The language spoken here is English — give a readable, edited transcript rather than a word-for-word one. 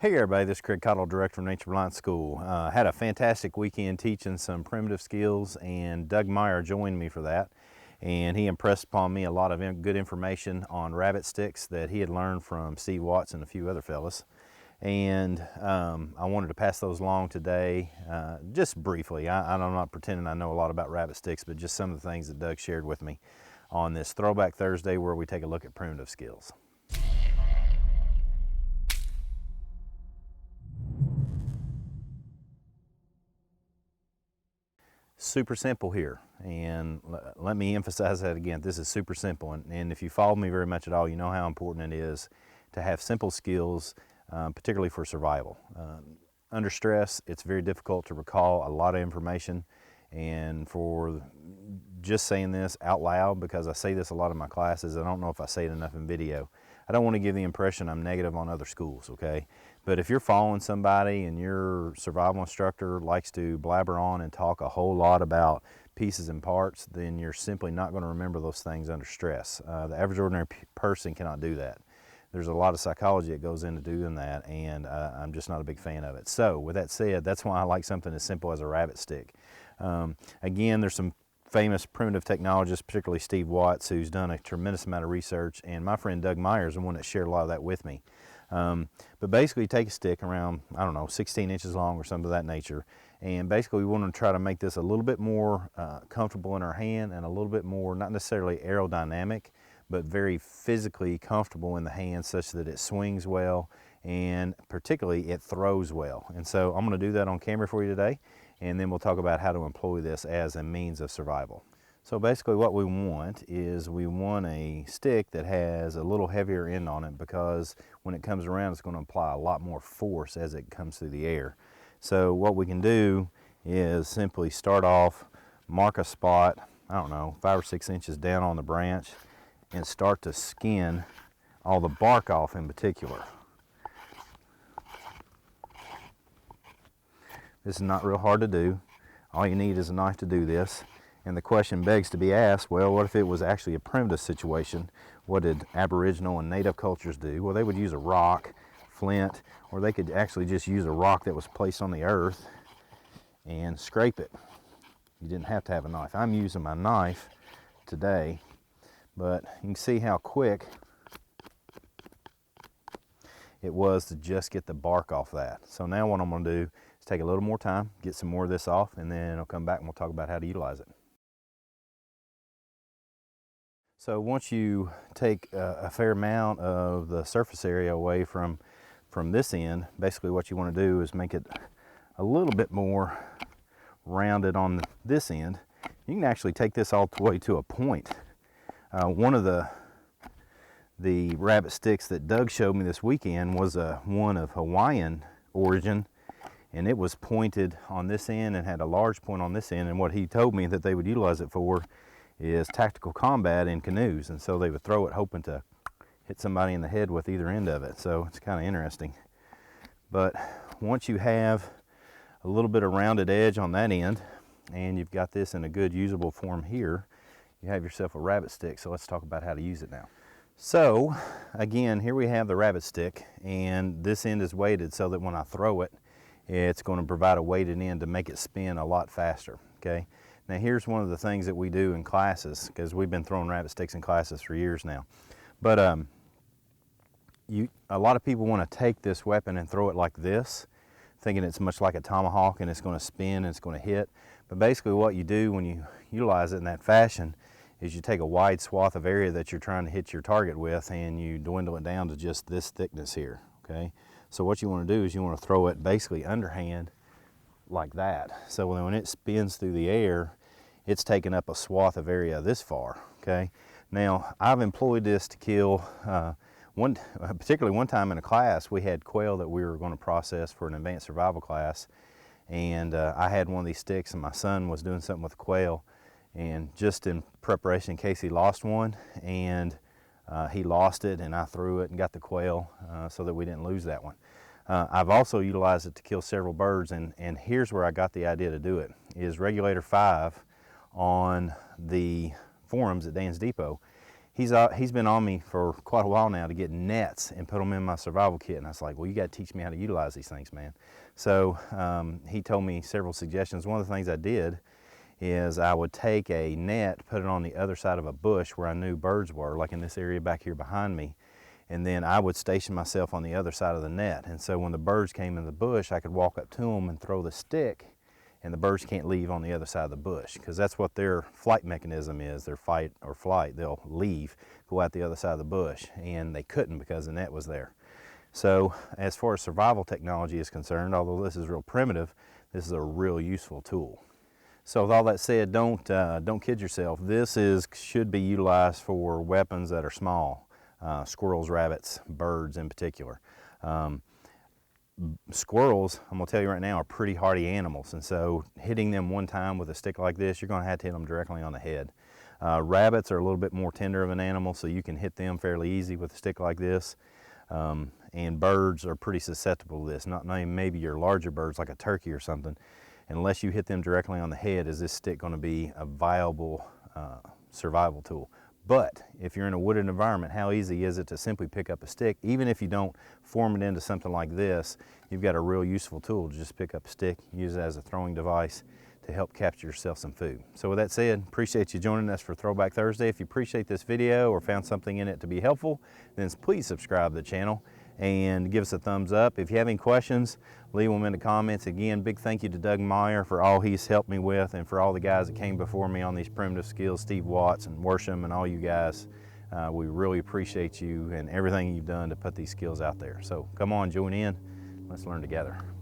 Hey everybody, this is Craig Cottle, Director of Nature Reliance School. Had a fantastic weekend teaching some primitive skills, and Doug Meyer joined me for that. And he impressed upon me a lot of good information on rabbit sticks that he had learned from Steve Watts and a few other fellas. And I wanted to pass those along today, just briefly. I'm not pretending I know a lot about rabbit sticks, but just some of the things that Doug shared with me on this Throwback Thursday where we take a look at primitive skills. Super simple here, and let me emphasize that again. This is super simple, and if you follow me very much at all, you know how important it is to have simple skills, particularly for survival. Under stress, it's very difficult to recall a lot of information, and for just saying this out loud, because I say this a lot in my classes, I don't know if I say it enough in video. I don't want to give the impression I'm negative on other schools, okay? But if you're following somebody and your survival instructor likes to blabber on and talk a whole lot about pieces and parts, then you're simply not going to remember those things under stress. The average ordinary person cannot do that. There's a lot of psychology that goes into doing that, and I'm just not a big fan of it. So with that said, that's why I like something as simple as a rabbit stick. Again, there's some famous primitive technologists, particularly Steve Watts, who's done a tremendous amount of research, and my friend Doug Meyer is the one that shared a lot of that with me. But basically, take a stick around, I don't know, 16 inches long or something of that nature, and basically we want to try to make this a little bit more comfortable in our hand and a little bit more, not necessarily aerodynamic, but very physically comfortable in the hand such that it swings well and particularly it throws well. And so I'm going to do that on camera for you today, and then we'll talk about how to employ this as a means of survival. So basically what we want is we want a stick that has a little heavier end on it, because when it comes around it's going to apply a lot more force as it comes through the air. So what we can do is simply start off, mark a spot, I don't know, 5 or 6 inches down on the branch, and start to skin all the bark off in particular. This is not real hard to do. All you need is a knife to do this. And the question begs to be asked, well, what if it was actually a primitive situation? What did Aboriginal and Native cultures do? Well, they would use a rock, flint, or they could actually just use a rock that was placed on the earth and scrape it. You didn't have to have a knife. I'm using my knife today, but you can see how quick it was to just get the bark off that. So now what I'm going to do is take a little more time, get some more of this off, and then I'll come back and we'll talk about how to utilize it. So once you take a fair amount of the surface area away from this end, basically what you want to do is make it a little bit more rounded on this end. You can actually take this all the way to a point. One of the rabbit sticks that Doug showed me this weekend was one of Hawaiian origin, and it was pointed on this end and had a large point on this end, and what he told me that they would utilize it for is tactical combat in canoes, and so they would throw it hoping to hit somebody in the head with either end of it. So it's kind of interesting. But once you have a little bit of rounded edge on that end and you've got this in a good usable form here, you have yourself a rabbit stick. So let's talk about how to use it now. So again, here we have the rabbit stick, and this end is weighted so that when I throw it, it's going to provide a weighted end to make it spin a lot faster. Okay. Now here's one of the things that we do in classes, because we've been throwing rabbit sticks in classes for years now. But a lot of people want to take this weapon and throw it like this, thinking it's much like a tomahawk and it's going to spin and it's going to hit. But basically what you do when you utilize it in that fashion is you take a wide swath of area that you're trying to hit your target with, and you dwindle it down to just this thickness here. Okay. So what you want to do is you want to throw it basically underhand like that. So when it spins through the air, it's taking up a swath of area this far. Okay. Now I've employed this to kill, particularly one time in a class, we had quail that we were going to process for an advanced survival class, and I had one of these sticks, and my son was doing something with the quail, and just in preparation in case he lost one, and he lost it, and I threw it and got the quail so that we didn't lose that one. I've also utilized it to kill several birds, and here's where I got the idea to do it, is Regulator 5 on the forums at Dan's Depot. he's been on me for quite a while now to get nets and put them in my survival kit, and I was like, well, you got to teach me how to utilize these things, man. So he told me several suggestions. One of the things I did is I would take a net, put it on the other side of a bush where I knew birds were, like in this area back here behind me, and then I would station myself on the other side of the net. And so when the birds came in the bush, I could walk up to them and throw the stick, and the birds can't leave on the other side of the bush, because that's what their flight mechanism is, their fight or flight. They'll leave, go out the other side of the bush, and they couldn't because the net was there. So as far as survival technology is concerned, although this is real primitive, this is a real useful tool. So with all that said, don't kid yourself. This should be utilized for weapons that are small, squirrels, rabbits, birds in particular. Squirrels, I'm gonna tell you right now, are pretty hardy animals, and so hitting them one time with a stick like this, you're gonna have to hit them directly on the head. Rabbits are a little bit more tender of an animal, so you can hit them fairly easy with a stick like this. And birds are pretty susceptible to this. Not maybe your larger birds like a turkey or something. Unless you hit them directly on the head, is this stick gonna be a viable survival tool. But if you're in a wooded environment, how easy is it to simply pick up a stick? Even if you don't form it into something like this, you've got a real useful tool to just pick up a stick, use it as a throwing device to help capture yourself some food. So with that said, appreciate you joining us for Throwback Thursday. If you appreciate this video or found something in it to be helpful, then please subscribe to the channel and give us a thumbs up. If you have any questions, leave them in the comments. Again, big thank you to Doug Meyer for all he's helped me with, and for all the guys that came before me on these primitive skills, Steve Watts and Worsham and all you guys. We really appreciate you and everything you've done to put these skills out there. So come on, join in. Let's learn together.